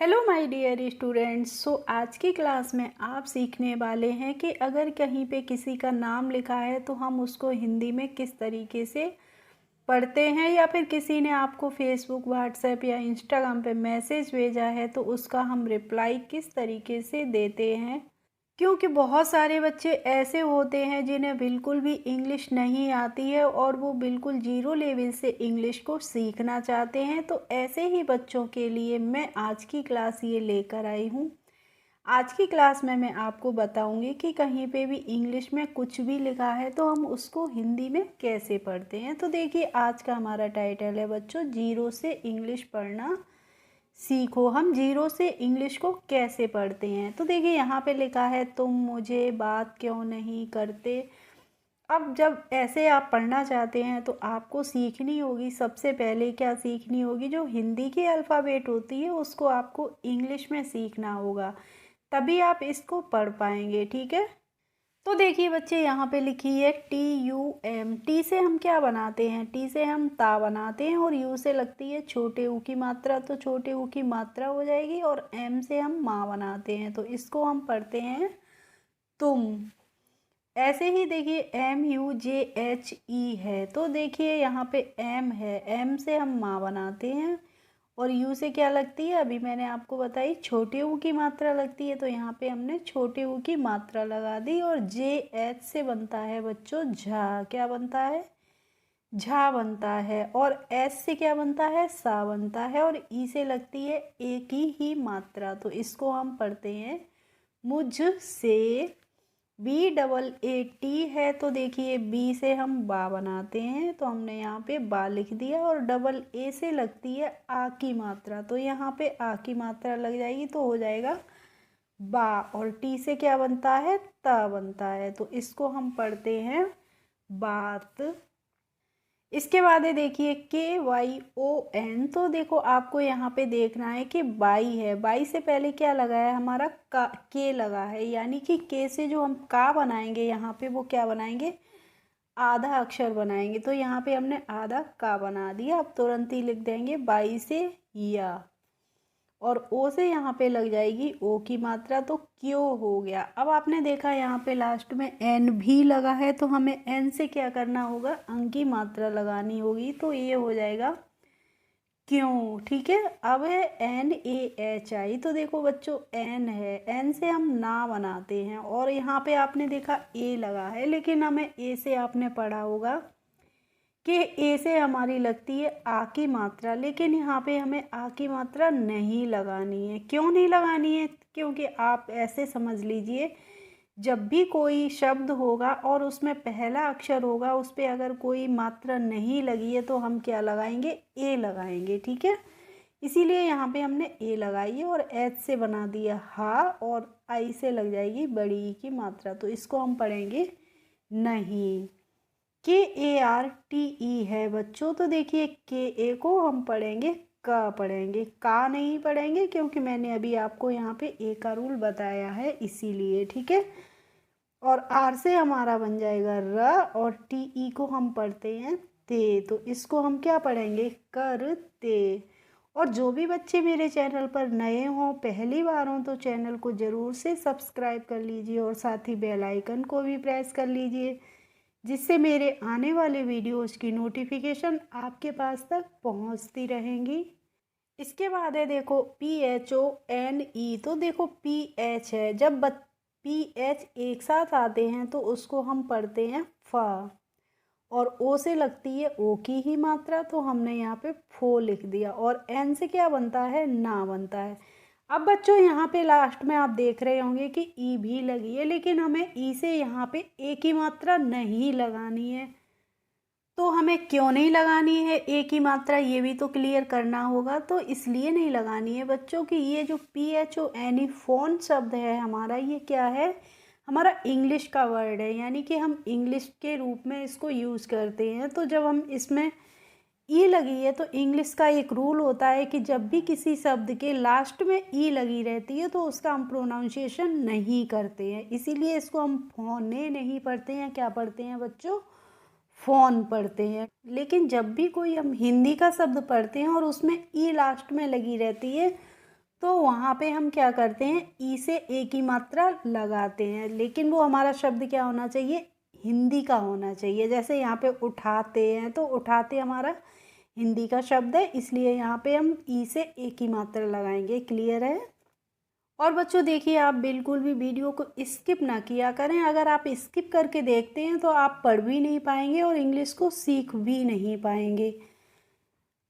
Hello my dear students. आज की class में आप सीखने वाले हैं कि अगर कहीं पे किसी का नाम लिखा है तो हम उसको हिंदी में किस तरीके से पढ़ते हैं, या फिर किसी ने आपको फेसबुक, व्हाट्सएप या इंस्टाग्राम पे मैसेज भेजा है तो उसका हम रिप्लाई किस तरीके से देते हैं। क्योंकि बहुत सारे बच्चे ऐसे होते हैं जिन्हें बिल्कुल भी इंग्लिश नहीं आती है और वो बिल्कुल ज़ीरो लेवल से इंग्लिश को सीखना चाहते हैं। तो ऐसे ही बच्चों के लिए मैं आज की क्लास ये लेकर आई हूँ। आज की क्लास में मैं आपको बताऊंगी कि कहीं पे भी इंग्लिश में कुछ भी लिखा है तो हम उसको हिंदी में कैसे पढ़ते हैं। तो देखिए, आज का हमारा टाइटल है बच्चों, जीरो से इंग्लिश पढ़ना सीखो। हम जीरो से इंग्लिश को कैसे पढ़ते हैं। तो देखिए, यहाँ पे लिखा है तुम मुझे बात क्यों नहीं करते। अब जब ऐसे आप पढ़ना चाहते हैं तो आपको सीखनी होगी, सबसे पहले क्या सीखनी होगी, जो हिंदी की अल्फ़ाबेट होती है उसको आपको इंग्लिश में सीखना होगा, तभी आप इसको पढ़ पाएंगे। ठीक है। तो देखिए बच्चे, यहाँ पे लिखी है TUM। टी से हम क्या बनाते हैं, टी से हम ता बनाते हैं, और यू से लगती है छोटे ऊ की मात्रा, तो छोटे ऊ की मात्रा हो जाएगी, और एम से हम माँ बनाते हैं, तो इसको हम पढ़ते हैं तुम। ऐसे ही देखिए MUJHE है, तो देखिए यहाँ पे एम है, एम से हम माँ बनाते हैं, और यू से क्या लगती है, अभी मैंने आपको बताई छोटे ऊ की मात्रा लगती है, तो यहाँ पे हमने छोटे ऊ की मात्रा लगा दी। और JH से बनता है बच्चों झा। क्या बनता है, झा बनता है। और एस से क्या बनता है, सा बनता है। और ई से लगती है एक ही मात्रा, तो इसको हम पढ़ते हैं मुझसे। BAAT है, तो देखिए बी से हम बा बनाते हैं, तो हमने यहाँ पे बा लिख दिया। और डबल ए से लगती है आ की मात्रा, तो यहाँ पे आ की मात्रा लग जाएगी, तो हो जाएगा बा। और टी से क्या बनता है, ता बनता है, तो इसको हम पढ़ते हैं बात। इसके बाद है देखिए KYON। तो देखो, आपको यहाँ पे देखना है कि बाई है, बाई से पहले क्या लगा है हमारा, का के लगा है, यानी कि के से जो हम का बनाएंगे यहाँ पे वो क्या बनाएंगे, आधा अक्षर बनाएंगे। तो यहाँ पे हमने आधा का बना दिया। अब तुरंत ही लिख देंगे बाई से या, और ओ से यहाँ पे लग जाएगी ओ की मात्रा, तो क्यों हो गया। अब आपने देखा यहाँ पे लास्ट में एन भी लगा है, तो हमें एन से क्या करना होगा, अंग की मात्रा लगानी होगी, तो ये हो जाएगा क्यों। ठीक है। अब है NAHI। तो देखो बच्चों, एन है, एन से हम ना बनाते हैं, और यहाँ पे आपने देखा ए लगा है, लेकिन हमें ए से आपने पढ़ा होगा कि ए से हमारी लगती है आ की मात्रा, लेकिन यहाँ पे हमें आ की मात्रा नहीं लगानी है। क्यों नहीं लगानी है, क्योंकि आप ऐसे समझ लीजिए, जब भी कोई शब्द होगा और उसमें पहला अक्षर होगा, उस पर अगर कोई मात्रा नहीं लगी है तो हम क्या लगाएंगे, ए लगाएंगे। ठीक है। इसीलिए यहाँ पे हमने ए लगाई है, और एच से बना दिया हा, और आई से लग जाएगी बड़ी ई की मात्रा, तो इसको हम पढ़ेंगे नहीं। KARTE है बच्चों, तो देखिए के ए को हम पढ़ेंगे का, पढ़ेंगे का नहीं पढ़ेंगे, क्योंकि मैंने अभी आपको यहाँ पे ए का रूल बताया है, इसीलिए। ठीक है। और आर से हमारा बन जाएगा र, और TE को हम पढ़ते हैं ते, तो इसको हम क्या पढ़ेंगे, कर ते। और जो भी बच्चे मेरे चैनल पर नए हों, पहली बार हों, तो चैनल को ज़रूर से सब्सक्राइब कर लीजिए, और साथ ही बेल आइकन को भी प्रेस कर लीजिए, जिससे मेरे आने वाले वीडियोज़ की नोटिफिकेशन आपके पास तक पहुंचती रहेंगी। इसके बाद है देखो PHONE। तो देखो PH है, जब PH एक साथ आते हैं तो उसको हम पढ़ते हैं फा, और ओ से लगती है ओ की ही मात्रा, तो हमने यहाँ पे फो लिख दिया। और एन से क्या बनता है, ना बनता है। अब बच्चों, यहाँ पे लास्ट में आप देख रहे होंगे कि ई भी लगी है, लेकिन हमें ई से यहाँ पे ए की मात्रा नहीं लगानी है। तो हमें क्यों नहीं लगानी है ए की मात्रा, ये भी तो क्लियर करना होगा। तो इसलिए नहीं लगानी है बच्चों कि ये जो PHONE फोन शब्द है हमारा, ये क्या है, हमारा इंग्लिश का वर्ड है, यानी कि हम इंग्लिश के रूप में इसको यूज़ करते हैं। तो जब हम इसमें ई लगी है, तो इंग्लिश का एक रूल होता है कि जब भी किसी शब्द के लास्ट में ई लगी रहती है तो उसका हम प्रोनाउंसिएशन नहीं करते हैं, इसीलिए इसको हम फोने नहीं पढ़ते हैं, क्या पढ़ते हैं बच्चों, फोन पढ़ते हैं। लेकिन जब भी कोई हम हिंदी का शब्द पढ़ते हैं और उसमें ई लास्ट में लगी रहती है, तो वहाँ पे हम क्या करते हैं, ई से ए की मात्रा लगाते हैं, लेकिन वो हमारा शब्द क्या होना चाहिए, हिंदी का होना चाहिए। जैसे यहाँ पे उठाते हैं, तो उठाते हमारा हिंदी का शब्द है, इसलिए यहाँ पे हम ई से ए की मात्रा लगाएंगे। क्लियर है। और बच्चों देखिए, आप बिल्कुल भी वीडियो को स्किप ना किया करें। अगर आप स्किप करके देखते हैं तो आप पढ़ भी नहीं पाएंगे और इंग्लिश को सीख भी नहीं पाएंगे।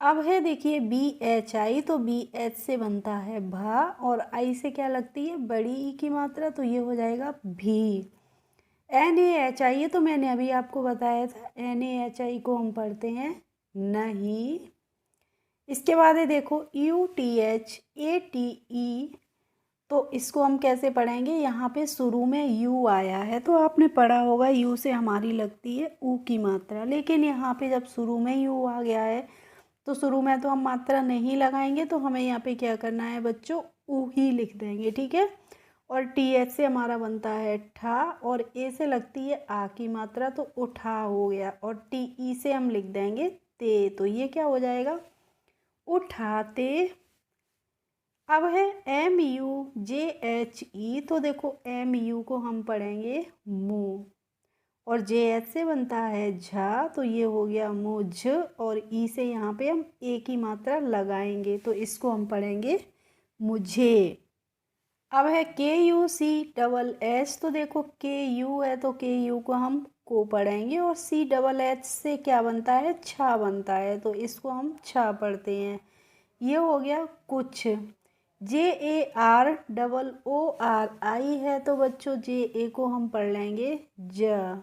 अब है देखिए बी एच आई, तो बी एच से बनता है भा, और आई से क्या लगती है, बड़ी ई की मात्रा, तो ये हो जाएगा भी। एन ए एच आई, तो मैंने अभी आपको बताया था, एन ए एच आई को हम पढ़ते हैं नहीं। इसके बाद है देखो U T H A T E, तो इसको हम कैसे पढ़ेंगे, यहाँ पे शुरू में यू आया है, तो आपने पढ़ा होगा यू से हमारी लगती है ऊ की मात्रा, लेकिन यहाँ पे जब शुरू में यू आ गया है तो शुरू में तो हम मात्रा नहीं लगाएंगे, तो हमें यहाँ पे क्या करना है बच्चों, ऊ ही लिख देंगे। ठीक है। और टी एच से हमारा बनता है ठा, और ए से लगती है आ की मात्रा, तो उठा हो गया, और टी ई से हम लिख देंगे ते, तो ये क्या हो जाएगा, उठाते। अब है M U J H E, तो देखो एम यू को हम पढ़ेंगे मुँह, और जे एच से बनता है झा, तो ये हो गया मुझ, और ई से यहाँ पे हम ए की मात्रा लगाएंगे, तो इसको हम पढ़ेंगे मुझे। अब है के यू सी डबल एच, तो देखो के यू है तो के यू को हम को पढ़ेंगे, और सी डबल एच से क्या बनता है, छा बनता है, तो इसको हम छा पढ़ते हैं। ये हो गया कुछ। J A R double O R I है, तो बच्चों जे ए को हम पढ़ लेंगे ज,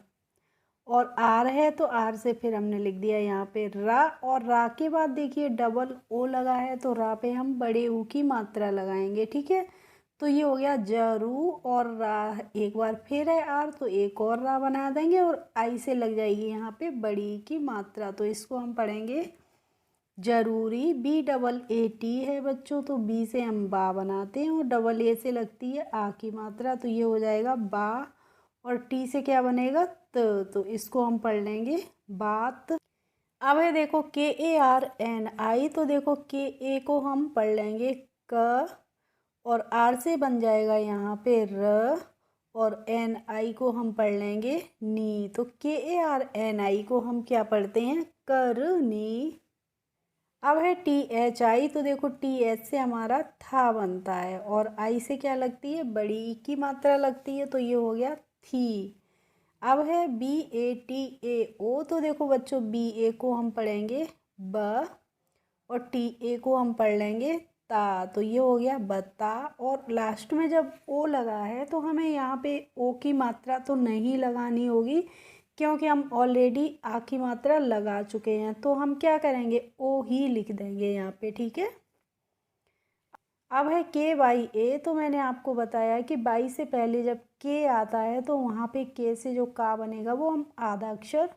और आर है तो आर से फिर हमने लिख दिया यहाँ पे रा, और रा के बाद देखिए डबल ओ लगा है, तो रा पे हम बड़े ऊ की मात्रा लगाएंगे। ठीक है। तो ये हो गया जरू, और रा एक बार फिर है आर, तो एक और रा बना देंगे, और आई से लग जाएगी यहाँ पे बड़ी ई की मात्रा, तो इसको हम पढ़ेंगे जरूरी। बी डबल ए टी है बच्चों, तो बी से हम बा बनाते हैं, और डबल ए से लगती है आ की मात्रा, तो ये हो जाएगा बा, और टी से क्या बनेगा त, तो इसको हम पढ़ लेंगे बात। अब है देखो के ए आर एन आई, तो देखो के ए को हम पढ़ लेंगे क, और आर से बन जाएगा यहाँ पे र, और एन आई को हम पढ़ लेंगे नी, तो के ए आर एन आई को हम क्या पढ़ते हैं, करनी। अब है टी एच आई, तो देखो टी एच से हमारा था बनता है, और आई से क्या लगती है, बड़ी ई की मात्रा लगती है, तो ये हो गया थी। अब है बी ए टी ए ओ, तो देखो बच्चों बी ए को हम पढ़ेंगे ब, और टी ए को हम पढ़ लेंगे ता, तो ये हो गया बता। और लास्ट में जब ओ लगा है तो हमें यहाँ पे ओ की मात्रा तो नहीं लगानी होगी, क्योंकि हम ऑलरेडी आ की मात्रा लगा चुके हैं, तो हम क्या करेंगे, ओ ही लिख देंगे यहाँ पे। ठीक है। अब है के वाई ए, तो मैंने आपको बताया कि बाई से पहले जब के आता है तो वहाँ पे के से जो का बनेगा वो हम आधा अक्षर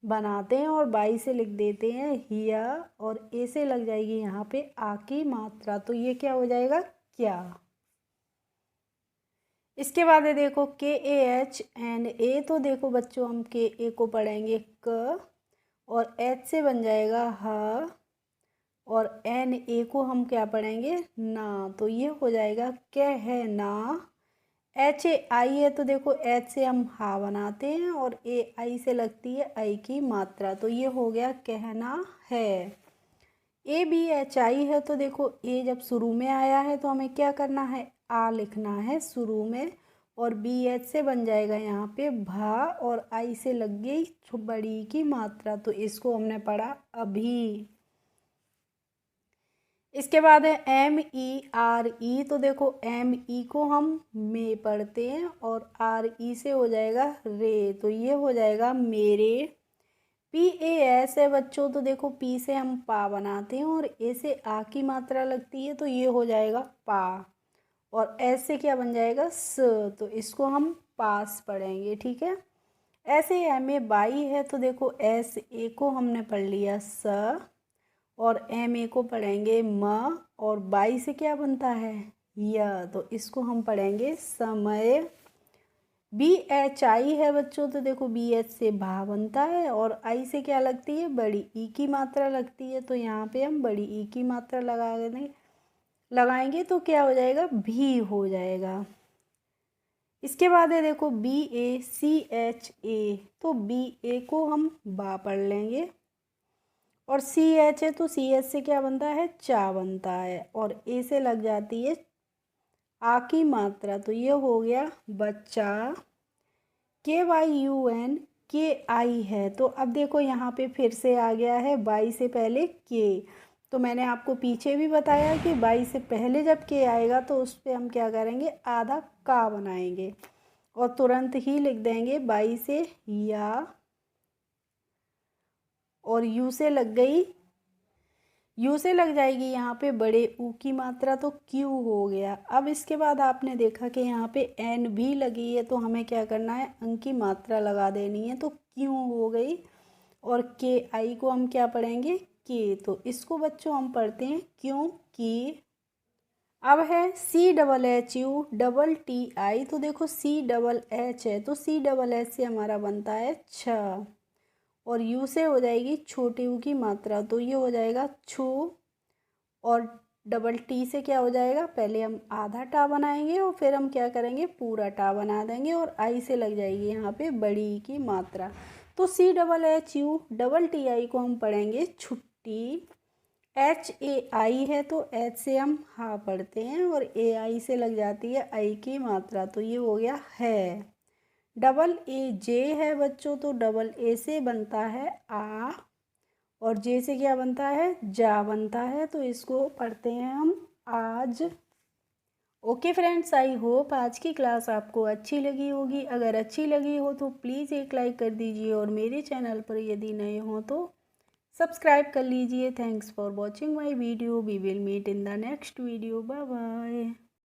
बनाते हैं, और बाई से लिख देते हैं हिया, और ए से लग जाएगी यहाँ पे आ की मात्रा, तो ये क्या हो जाएगा, क्या। इसके बाद है देखो के ए एच एन ए, तो देखो बच्चों हम के ए को पढ़ेंगे क, और एच से बन जाएगा ह, और एन ए को हम क्या पढ़ेंगे ना, तो ये हो जाएगा कहना। एच ए आई है, तो देखो एच से हम हा बनाते हैं, और ए आई से लगती है आई की मात्रा, तो ये हो गया कहना है। ए बी एच आई है, तो देखो ए जब शुरू में आया है तो हमें क्या करना है, आ लिखना है शुरू में, और बी एच से बन जाएगा यहाँ पे भा, और आई से लग गई बड़ी की मात्रा, तो इसको हमने पढ़ा अभी। इसके बाद है एम ई आर ई, तो देखो एम ई को हम में पढ़ते हैं, और आर ई से हो जाएगा रे, तो ये हो जाएगा मेरे। पी ए एस है बच्चों, तो देखो पी से हम पा बनाते हैं, और ए से आ की मात्रा लगती है, तो ये हो जाएगा पा, और एस से क्या बन जाएगा स, तो इसको हम पास पढ़ेंगे। ठीक है। ऐसे एम ए बाई है, तो देखो एस ए को हमने पढ़ लिया स, और एम ए को पढ़ेंगे म, और बाई से क्या बनता है य, तो इसको हम पढ़ेंगे समय। बी एच आई है बच्चों, तो देखो बी एच से भा बनता है, और आई से क्या लगती है, बड़ी ई की मात्रा लगती है, तो यहाँ पे हम बड़ी ई की मात्रा लगा देंगे लगाएंगे तो क्या हो जाएगा, भी हो जाएगा। इसके बाद है देखो BACHA, तो BA को हम बा पढ़ लेंगे, और CH है तो CH से क्या बनता है, चा बनता है, और ए से लग जाती है आ की मात्रा, तो ये हो गया बच्चा। KYUN है, तो अब देखो यहाँ पे फिर से आ गया है बाई से पहले के। तो मैंने आपको पीछे भी बताया कि बाई से पहले जब के आएगा तो उस पर हम क्या करेंगे, आधा का बनाएंगे और तुरंत ही लिख देंगे बाई से या, और यू से लग गई, यू से लग जाएगी यहाँ पे बड़े ऊ की मात्रा, तो क्यू हो गया। अब इसके बाद आपने देखा कि यहाँ पे एन भी लगी है, तो हमें क्या करना है, अंक की मात्रा लगा देनी है, तो क्यू हो गई। और के आई को हम क्या पढ़ेंगे, के, तो इसको बच्चों हम पढ़ते हैं क्यों की। अब है CHUTTI, तो देखो CH है तो CH से हमारा बनता है छ, और यू से हो जाएगी छोटे यू की मात्रा, तो ये हो जाएगा छू, और T से क्या हो जाएगा, पहले हम आधा टा बनाएंगे और फिर हम क्या करेंगे, पूरा टा बना देंगे, और आई से लग जाएगी यहाँ पे बड़ी की मात्रा। तो CHUTTI को हम पढ़ेंगे छुट्टी। HAI है तो H से हम हा पढ़ते हैं, और AI से लग जाती है आई की मात्रा, तो ये हो गया है। AJ है बच्चों, तो AA से बनता है आ, और जे से क्या बनता है, जा बनता है, तो इसको पढ़ते हैं हम आज। ओके फ्रेंड्स, आई होप आज की क्लास आपको अच्छी लगी होगी। अगर अच्छी लगी हो तो प्लीज़ एक लाइक कर दीजिए, और मेरे चैनल पर यदि नए हो तो सब्सक्राइब कर लीजिए। Thanks for watching my video, we will meet in the next video, bye bye.